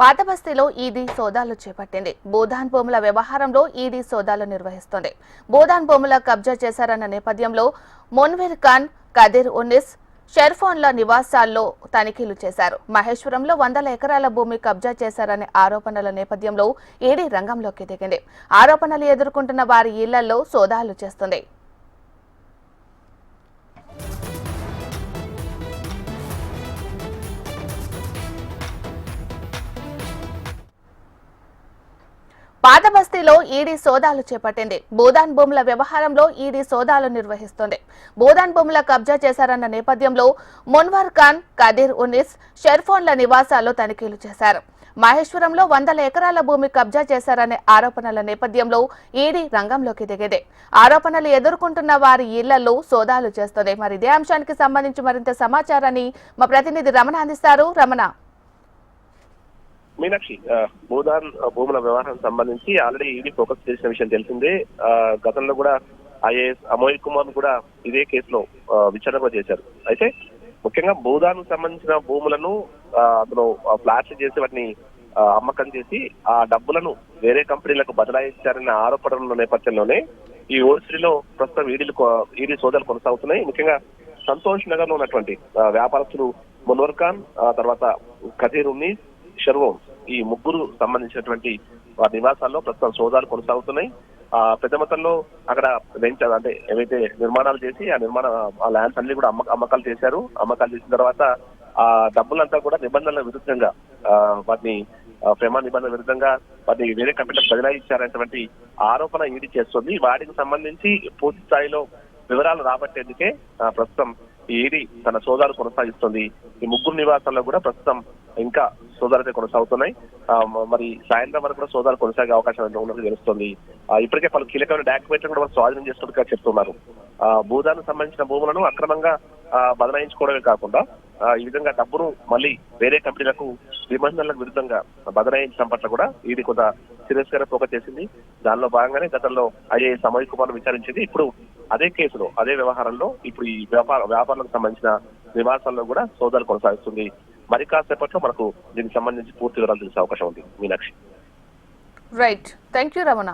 పాతబస్తీలో ED సోదాలు చేపట్టింది. భూదాన్ భూముల వ్యవహారంలో ఈడీ సోదాలు నిర్వహిస్తోంది. భూదాన్ భూముల కబ్జా చేశారన్న నేపథ్యంలో మున్వీర్ ఖాన్, కదీర్ ఉన్నీస్, షెర్ఫోన్ల నివాసాల్లో తనిఖీలు చేశారు. మహేశ్వరంలో 100 ఎకరాల భూమి కబ్జా చేశారనే ఆరోపణల నేపథ్యంలో ఈడీ రంగంలోకి దిగింది. ఆరోపణలు ఎదుర్కొంటున్న వారి ఇళ్లలో సోదాలు చేస్తుంది. పాతబస్తీలో ఈడీ సోదాలు చేపట్టింది. భూదాన్ భూముల వ్యవహారంలో ఈడీ సోదాలు నిర్వహిస్తోంది. భూదాన్ భూముల కబ్జా చేశారన్న నేపథ్యంలో మున్వర్ ఖాన్, కదీర్ ఉన్నీస్, షెర్ఫోన్ల నివాసాల్లో తనిఖీలు చేశారు. మహేశ్వరంలో 100 ఎకరాల భూమి కబ్జా చేశారనే ఆరోపణల నేపథ్యంలో ఈడీ రంగంలోకి దిగింది. ఆరోపణలు ఎదుర్కొంటున్న వారి ఇళ్లలో సోదాలు చేస్తుంది. మరి ఇదే అంశానికి సంబంధించి మరింత సమాచారాన్ని మా ప్రతినిధి రమణ అందిస్తారు. రమణ, మీనాక్షి, భూదాన్ భూముల వ్యవహారం సంబంధించి ఆల్రెడీ ఈడీ ఫోకస్ చేసిన విషయం తెలిసిందే. గతంలో కూడా ఐఏఎస్ అమోయ్ కుమార్ కూడా ఇదే కేసులో విచారణ చేశారు. అయితే ముఖ్యంగా భూదాన్ సంబంధించిన భూములను అతను ఫ్లాట్లు చేసి వాటిని అమ్మకం చేసి ఆ డబ్బులను వేరే కంపెనీలకు బదలాయించారన్న ఆరోపణల నేపథ్యంలోనే ఈ ఓడిసిలో ప్రస్తుతం ఈడీ సోదాలు కొనసాగుతున్నాయి. ముఖ్యంగా సంతోష్ నగర్ లో ఉన్నటువంటి వ్యాపారస్తులు మున్వర్ ఖాన్, తర్వాత కదీర్ ఉన్నీస్, షెర్వోన్, ఈ ముగ్గురు సంబంధించినటువంటి వారి నివాసాల్లో ప్రస్తుతం సోదాలు కొనసాగుతున్నాయి. పెద్ద మొత్తంలో అక్కడ వెంచర్ అంటే ఏవైతే నిర్మాణాలు చేసి ఆ ల్యాండ్స్ అన్ని కూడా అమ్మకాలు చేశారు. అమ్మకాలు చేసిన తర్వాత ఆ డబ్బులంతా కూడా నిబంధనల విరుద్ధంగా వాటిని ప్రమాణ నిబంధనల విరుద్ధంగా వాటిని వేరే కంపెనీలకు బదలాయించారనేటువంటి ఆరోపణ ఈడీ చేస్తుంది. వాటికి సంబంధించి పూర్తి స్థాయిలో వివరాలు రాబట్టేందుకే ప్రస్తుతం ఈడీ తన సోదాలు కొనసాగిస్తుంది. ఈ ముగ్గురు నివాసాల్లో కూడా ప్రస్తుతం ఇంకా సోదాలు కొనసాగుతున్నాయి. మరి సాయంత్రం వరకు కూడా సోదాలు కొనసాగే అవకాశం ఉన్నట్టు తెలుస్తుంది. ఇప్పటికే పలు కీలకమైన డాక్యుమెంట్లు కూడా స్వాధీనం చేస్తున్నట్టుగా చెప్తున్నారు. భూదానికి సంబంధించిన భూములను అక్రమంగా బదలాయించుకోవడమే కాకుండా ఈ విధంగా డబ్బును మళ్ళీ వేరే కంపెనీలకు నిబంధనలకు విరుద్ధంగా బదలాయించడం పట్ల కూడా ఈడీ కొంత సీరియస్ గా ఫోకస్ చేసింది. దానిలో భాగంగానే గతంలో ఐఏఎస్ అమోయ్ కుమార్ విచారించింది. ఇప్పుడు అదే కేసులో అదే వ్యవహారంలో ఇప్పుడు ఈ వ్యాపారాలకు సంబంధించిన నివాసాల్లో కూడా సోదాలు కొనసాగిస్తుంది. మరి కాసేపట్లో మనకు దీనికి సంబంధించి పూర్తి వివరాలు తెలిసే అవకాశం ఉంది. Meenakshi, right, thank you Ramana.